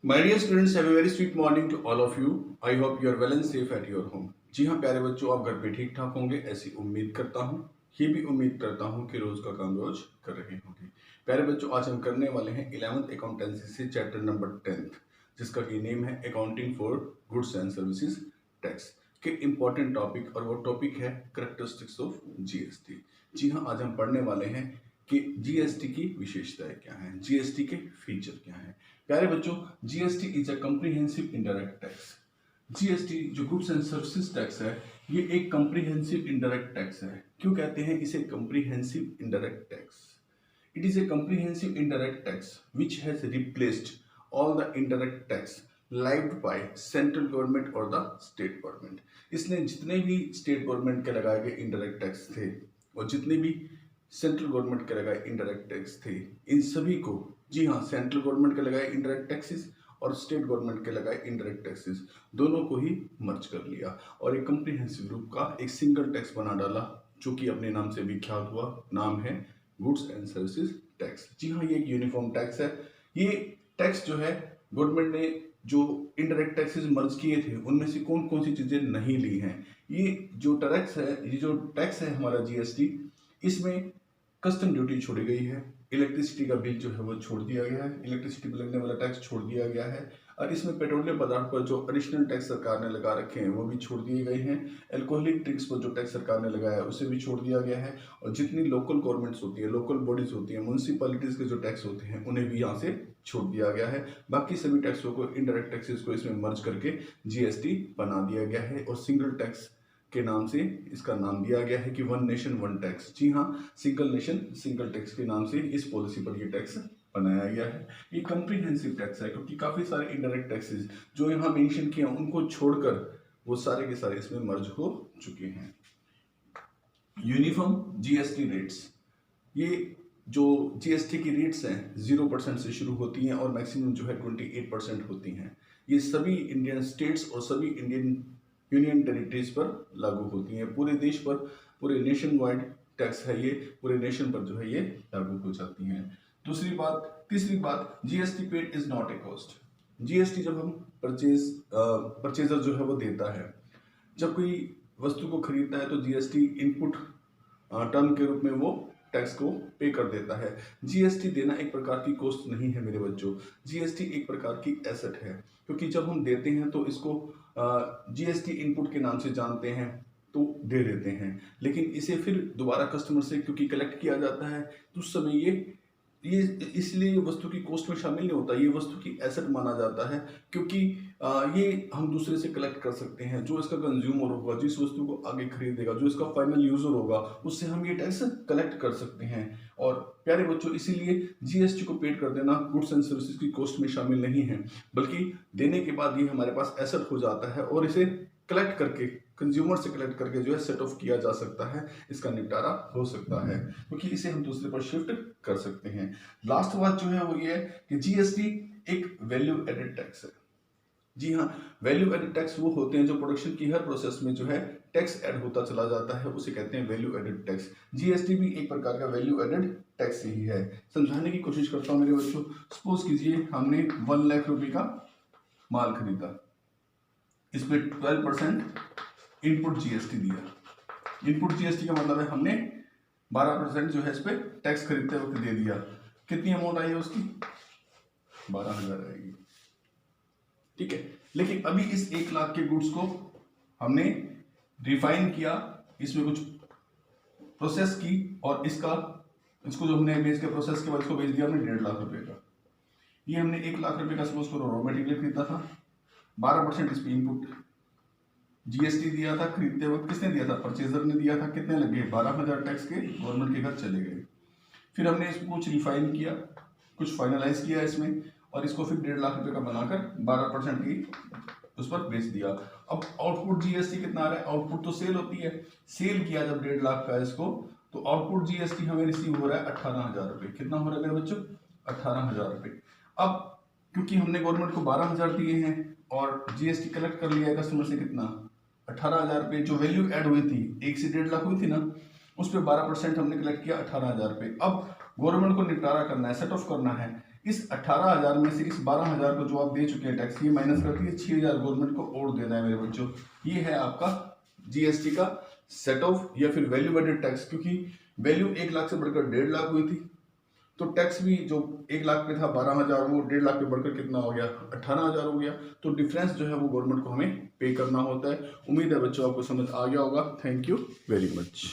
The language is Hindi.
My dear students, have a very sweet morning to all of you. I hope you are well and safe at your home. जी हाँ प्यारे बच्चों, आप घर पे ठीक ठाक होंगे ऐसी उम्मीद करता हूँ। ये भी उम्मीद करता हूँ कि रोज का काम रोज कर रहे होंगे। प्यारे बच्चों, आज हम करने वाले हैं 11th अकाउंटेंसी से चैप्टर नंबर 10th, जिसका की नेम है accounting for goods and services tax के इम्पोर्टेंट टॉपिक, और वो टॉपिक है करेक्टरिस्टिक्स ऑफ जीएसटी। जी हाँ, आज हम पढ़ने वाले हैं कि जीएसटी की विशेषताएं क्या हैं, जीएसटी के फीचर क्या हैं। प्यारे बच्चों, GST is a comprehensive indirect tax. GST जो गुड्स एंड सर्विसेज टैक्स है, ये एक कॉम्प्रिहेंसिव इनडायरेक्ट टैक्स है। क्यों कहते हैं इसे comprehensive indirect tax? It is a comprehensive indirect tax which has replaced all the indirect tax levied by central government or the state government। इसने जितने भी स्टेट गवर्नमेंट के लगाए गए इनडायरेक्ट टैक्स थे और जितने भी सेंट्रल गवर्नमेंट के लगाए इनडायरेक्ट टैक्स थे, इन सभी को, जी हाँ, सेंट्रल गवर्नमेंट के लगाए इनडायरेक्ट टैक्सेस और स्टेट गवर्नमेंट के लगाए इनडायरेक्ट टैक्सेस, दोनों को ही मर्ज कर लिया और एक कंप्रीहेंसिव रूप का एक सिंगल टैक्स बना डाला, जो कि अपने नाम से विख्यात हुआ। नाम है गुड्स एंड सर्विसेज टैक्स। जी हाँ, ये एक यूनिफॉर्म टैक्स है। ये टैक्स जो है, गवर्नमेंट ने जो इनडायरेक्ट टैक्सेस मर्ज किए थे उनमें से कौन कौन सी चीजें नहीं ली हैं। ये जो टैक्स है हमारा जीएसटी, इसमें कस्टम ड्यूटी छोड़ी गई है, इलेक्ट्रिसिटी का बिल जो है वो छोड़ दिया गया है, इलेक्ट्रिसिटी पर लगने वाला टैक्स छोड़ दिया गया है, और इसमें पेट्रोलियम पदार्थ पर जो एडिशनल टैक्स सरकार ने लगा रखे हैं वो भी छोड़ दिए गए हैं। अल्कोहलिक ड्रिंक्स पर जो टैक्स सरकार ने लगाया है उसे भी छोड़ दिया गया है। और जितनी लोकल गवर्नमेंट्स होती है, लोकल बॉडीज होती है, म्यूनसिपैलिटीज के जो टैक्स होते हैं उन्हें भी यहाँ से छोड़ दिया गया है। बाकी सभी टैक्सों को, इनडायरेक्ट टैक्सेस को इसमें मर्ज करके जीएसटी बना दिया गया है और सिंगल टैक्स के नाम से इसका नाम दिया गया है कि वन नेशन वन टैक्स। जी हाँ, सिंगल नेशन सिंगल टैक्स के नाम से इस पॉलिसी पर ये टैक्स बनाया गया है। ये कॉम्प्रिहेंसिव टैक्स है क्योंकि काफी सारे इनडायरेक्ट टैक्सेस जो यहाँ मेंशन किए उनको छोड़कर वो सारे के सारे इसमें मर्ज हो चुके हैं। यूनिफॉर्म जीएसटी रेट्स, ये जो जीएसटी की रेट्स हैं 0% से शुरू होती हैं और मैक्सिमम जो है 28% होती हैं। ये सभी इंडियन स्टेट्स और सभी इंडियन यूनियन टेरिटरीज पर लागू होती हैं। पूरे देश पर, पूरे नेशन वाइड टैक्स है ये, पूरे नेशन पर जो है ये लागू हो जाती हैं। तीसरी बात, GST paid is not a cost. GST जब हम परचेजर जो है वो देता है, जब कोई वस्तु को खरीदता है तो जीएसटी इनपुट टर्म के रूप में वो टैक्स को पे कर देता है। जीएसटी देना एक प्रकार की कॉस्ट नहीं है मेरे बच्चों, जीएसटी एक प्रकार की एसेट है, क्योंकि जब हम देते हैं तो इसको जीएसटी इनपुट के नाम से जानते हैं तो दे देते हैं, लेकिन इसे फिर दोबारा कस्टमर से क्योंकि कलेक्ट किया जाता है तो उस समय ये इसलिए वस्तु की कॉस्ट में शामिल नहीं होता, ये वस्तु की एसेट माना जाता है, क्योंकि ये हम दूसरे से कलेक्ट कर सकते हैं। जो इसका कंज्यूमर होगा, जिस वस्तु को आगे खरीदेगा, जो इसका फाइनल यूजर होगा, उससे हम ये टैक्स कलेक्ट कर सकते हैं। और प्यारे बच्चों, इसीलिए जीएसटी को पेड कर देना गुड्स एंड सर्विसेज की कॉस्ट में शामिल नहीं है, बल्कि देने के बाद ये हमारे पास एसेट हो जाता है और इसे कलेक्ट करके, कंज्यूमर से कलेक्ट करके जो है सेट ऑफ किया जा सकता है, इसका निपटारा हो सकता है, क्योंकि इसे हम दूसरे पर शिफ्ट कर सकते हैं। लास्ट बात जो है वो ये है कि जीएसटी एक वैल्यू एडेड टैक्स है। जी हाँ, वैल्यू एडेड टैक्स वो होते हैं जो प्रोडक्शन की हर प्रोसेस में जो है टैक्स ऐड होता चला जाता है, उसे कहते हैं वैल्यू एडेड टैक्स। जीएसटी भी एक प्रकार का वैल्यू एडेड टैक्स ही है। समझाने की कोशिश करता हूँ मेरे बच्चों। सपोज कीजिए हमने 1 लाख रुपए का माल खरीदा, इसमें 12% इनपुट जीएसटी दिया। इनपुट जीएसटी का मतलब है हमने 12% जो है इस पे टैक्स खरीदते वक्त दे दिया। कितनी अमाउंट आई है उसकी? 12,000 आएगी, ठीक है। लेकिन अभी इस 1 लाख के गुड्स को हमने रिफाइन किया, इसमें कुछ प्रोसेस की और इसको जो हमने बेच के प्रोसेस के बाद इसको बेच दिया हमने 1.5 लाख रुपए का। ये हमने 1 लाख रुपए का सपोज करो रॉ मटेरियल खरीदा था, 12% इस पे इनपुट जीएसटी दिया था। खरीदते वक्त किसने दिया था? परचेजर ने दिया था। कितने लगे? 12,000 टैक्स के गवर्नमेंट के घर चले गए। फिर हमने इसको कुछ रिफाइन किया, कुछ फाइनलाइज किया इसमें, और इसको फिर 1.5 लाख रुपए का बनाकर 12% की उस पर बेच दिया। अब आउटपुट जीएसटी कितना आ रहा है? आउटपुट तो सेल होती है, सेल किया जब 1.5 लाख का इसको, तो आउटपुट जीएसटी हमें रिसीव हो रहा है 18,000 रुपए। कितना हो रहा है मेरे बच्चों? 18,000 रुपए। अब क्योंकि हमने गवर्नमेंट को 12,000 दिए हैं और जीएसटी कलेक्ट कर लिया है कस्टमर से, कितना? 18,000 रुपए। जो वैल्यू ऐड हुई थी 1 से 1.5 लाख हुई थी ना, उस पर 12% हमने कलेक्ट किया 18,000 रुपए। अब गवर्नमेंट को निपटारा करना है, सेट ऑफ करना है, इस 18,000 में से इस 12,000 को जो आप दे चुके हैं टैक्स, ये माइनस करके 6,000 गवर्नमेंट को और देना है मेरे बच्चों। ये है आपका जीएसटी का सेट ऑफ या फिर वैल्यू एडेड टैक्स, क्योंकि वैल्यू 1 लाख से बढ़कर 1.5 लाख हुई थी, तो टैक्स भी जो 1 लाख पे था 12,000, वो 1.5 लाख पे बढ़कर कितना हो गया, 18,000 हो गया। तो डिफरेंस जो है वो गवर्नमेंट को हमें पे करना होता है। उम्मीद है बच्चों आपको समझ आ गया होगा। Thank you very much.